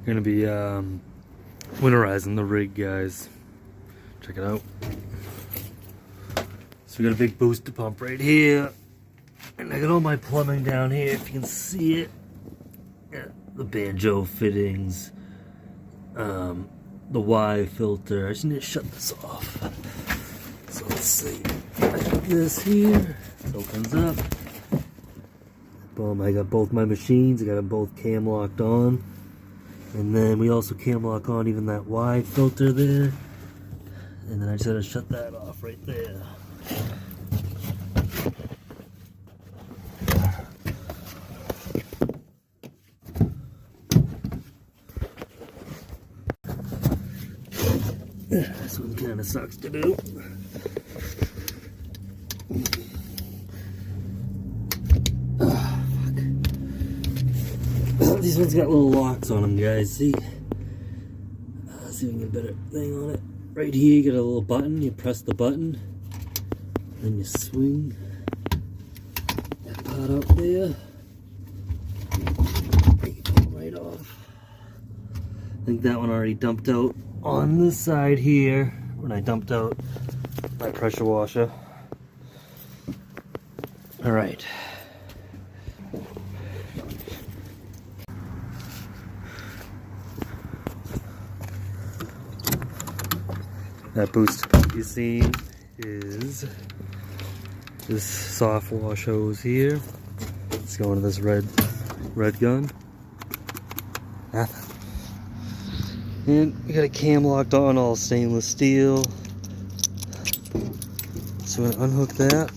Gonna be winterizing the rig, guys. Check it out. So we got a big booster pump right here, and I got all my plumbing down here, if you can see it. Yeah, the banjo fittings, the Y filter. I just need to shut this off. So let's see. I got this here. It opens up. Boom, I got both my machines. I got them both cam locked on. And then we also cam lock on even that Y filter there. And then I just had to shut that off right there. This one kind of sucks to do. Oh, fuck. These ones got little locks on them, guys. See? See if we can get a better thing on it. Right here, you got a little button. You press the button, then you swing that part up there. You can pull it right off. I think that one already dumped out on this side here when I dumped out my pressure washer. All right. That booster pump you've seen is this soft wash hose here. Let's go into this red gun. Nothing. And we got a cam locked on, all stainless steel. So I'm gonna unhook that.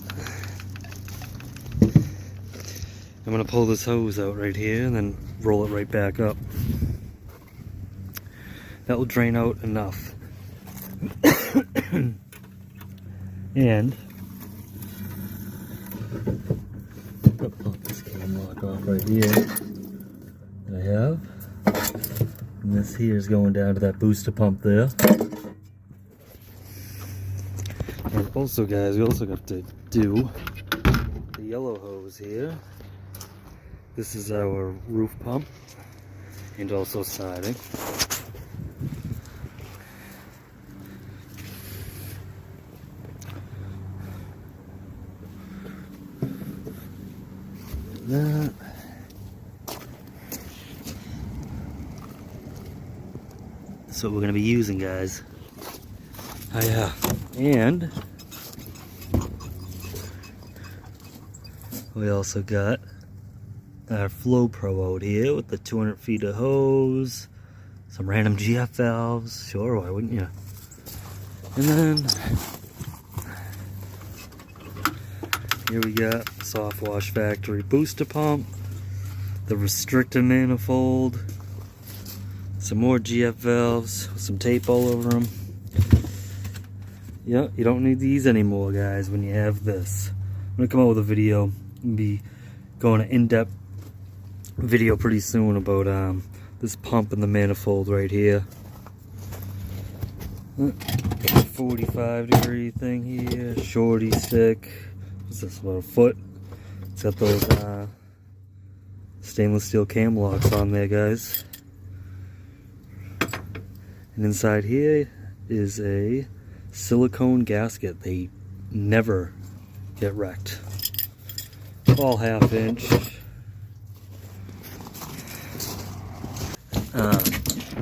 I'm gonna pull this hose out right here and then roll it right back up. That will drain out enough. And I'll pop this cam lock off right here that I have. And this here is going down to that booster pump there. And also, guys, we also got to do the yellow hose here. This is our roof pump and also siding. That. That's what we're going to be using, guys. Oh yeah. And we also got our Flow Pro out here with the 200 feet of hose, some random GF valves. Sure, why wouldn't you? And then here we got Soft Wash Factory booster pump, the restrictor manifold, some more GF valves with some tape all over them. Yeah, you don't need these anymore, guys, when you have this. I'm gonna come out with a video and be going an in-depth video pretty soon about this pump and the manifold right here. 45-degree thing here, shorty stick. What's this, about a foot? It's got those stainless steel cam locks on there, guys. And inside here is a silicone gasket. They never get wrecked. All 1/2 inch.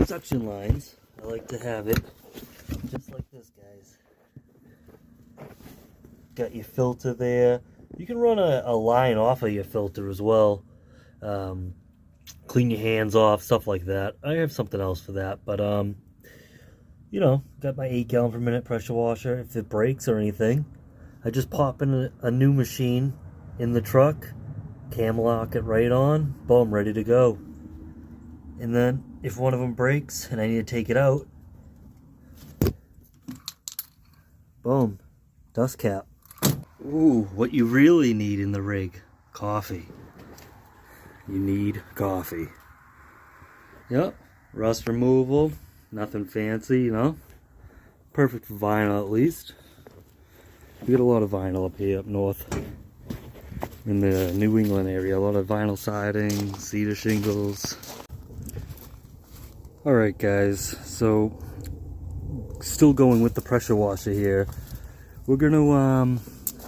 Suction lines. I like to have it just like this, guys. Got your filter there. You can run a line off of your filter as well. Clean your hands off, stuff like that. I have something else for that, but you know, got my 8 gallon per minute pressure washer. If it breaks or anything, I just pop in a new machine in the truck, cam lock it right on, boom, ready to go. And then if one of them breaks and I need to take it out, boom, dust cap. Ooh, what you really need in the rig, coffee. You need coffee. Yep, rust removal, nothing fancy, you know. Perfect for vinyl at least. We get a lot of vinyl up here up north. In the New England area, a lot of vinyl siding, cedar shingles. Alright guys, so still going with the pressure washer here. We're gonna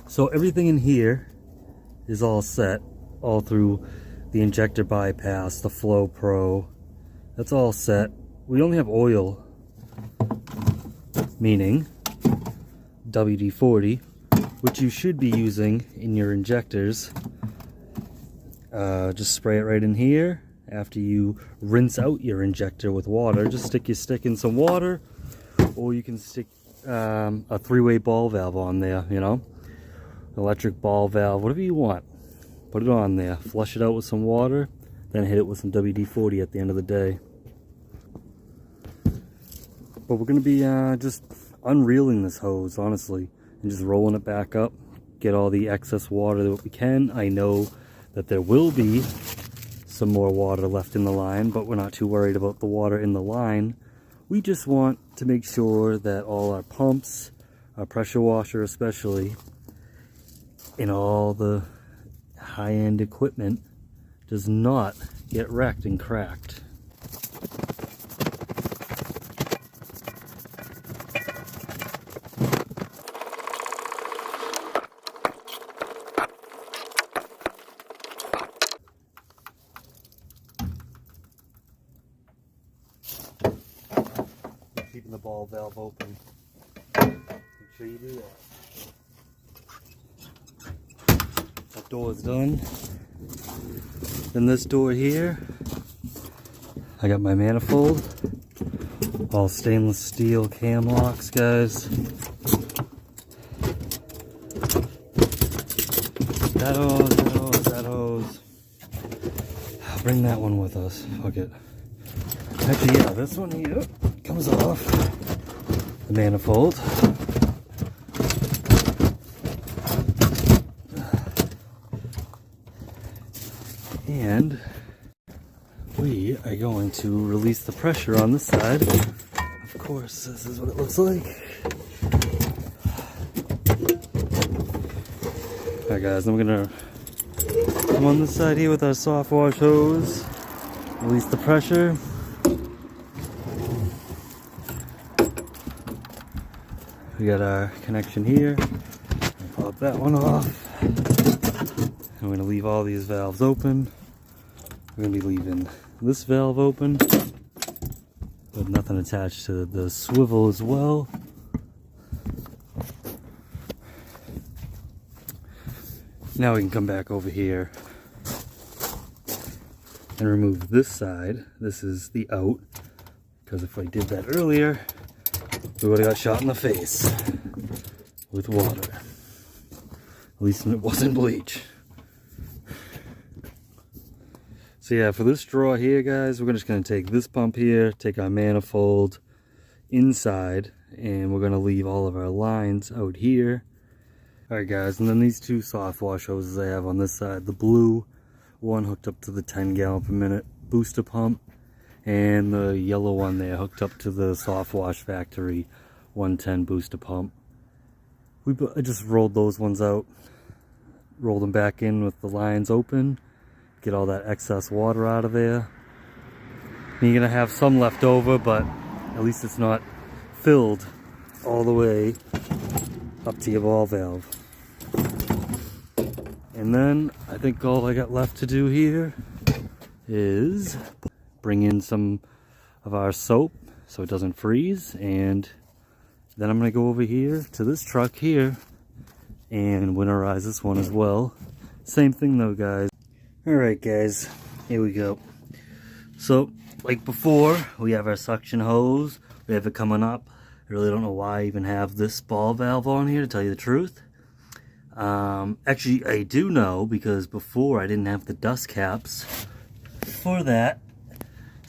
so everything in here is all set, all through the injector bypass, the Flow Pro. That's all set. We only have oil, meaning WD-40, which you should be using in your injectors. Just spray it right in here. After you rinse out your injector with water, just stick your stick in some water, or you can stick a three-way ball valve on there, you know, electric ball valve, whatever you want. Put it on there, flush it out with some water, then hit it with some WD-40 at the end of the day. But we're going to be just unreeling this hose, honestly, and just rolling it back up, get all the excess water that we can. I know that there will be some more water left in the line, but we're not too worried about the water in the line. We just want to make sure that all our pumps, our pressure washer especially, and all the high-end equipment does not get wrecked and cracked. Keeping the ball valve open. Make sure you do that. That door is done. Then this door here, I got my manifold. All stainless steel cam locks, guys. That hose, that hose, that hose. I'll bring that one with us. Fuck it. Actually, yeah, this one here comes off the manifold. And we are going to release the pressure on this side. Of course, this is what it looks like. Alright guys, I'm gonna come on this side here with our soft wash hose, release the pressure. We got our connection here. Pop that one off. And we're going to leave all these valves open. We're going to be leaving this valve open, but nothing attached to the swivel as well. Now we can come back over here and remove this side. This is the out, because if I did that earlier, we would have got shot in the face with water. At least it wasn't bleach. So yeah, for this draw here, guys, we're just going to take this pump here, take our manifold inside, and we're going to leave all of our lines out here. Alright guys, and then these two soft wash hoses I have on this side. The blue one hooked up to the 10 gallon per minute booster pump, and the yellow one there hooked up to the Soft Wash Factory 110 booster pump. I just rolled those ones out, rolled them back in with the lines open, get all that excess water out of there. And you're going to have some left over, but at least it's not filled all the way up to your ball valve. And then I think all I got left to do here is bring in some of our soap so it doesn't freeze, and then I'm going to go over here to this truck here and winterize this one as well. Same thing though, guys. Alright guys, here we go. So like before, we have our suction hose. We have it coming up. I really don't know why I even have this ball valve on here, to tell you the truth. Actually I do know, because before I didn't have the dust caps for that.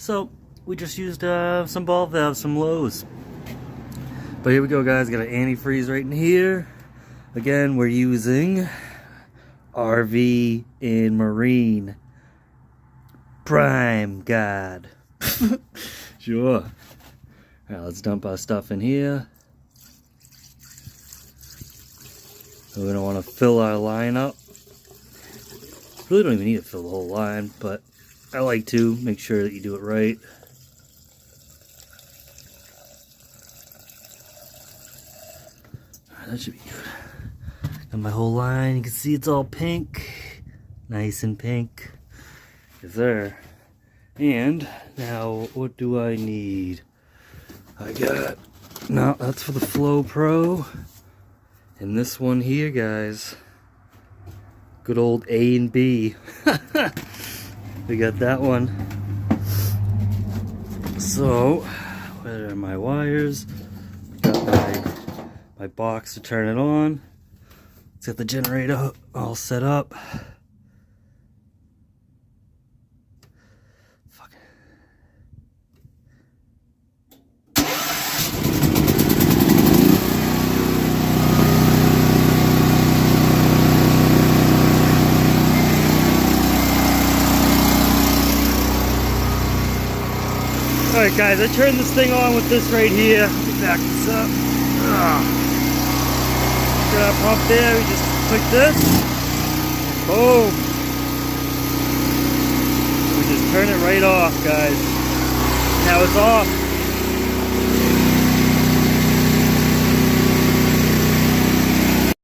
So we just used some ball valves, some Lowe's. But here we go, guys. Got an antifreeze right in here. Again, we're using RV and Marine Prime God. Sure. Alright, let's dump our stuff in here. So we're going to want to fill our line up. Really don't even need to fill the whole line, but I like to make sure that you do it right. That should be good. Got my whole line. You can see it's all pink. Nice and pink. Yes, sir. And now, what do I need? I got... No, that's for the Flow Pro. And this one here, guys. Good old A and B. We got that one. So, where are my wires? Got my box to turn it on. It's got the generator all set up. Fuck. Alright guys, I turned this thing on with this right here. Let me back this up. Got our pump there, we just click this. Boom. We just turn it right off, guys. Now it's off.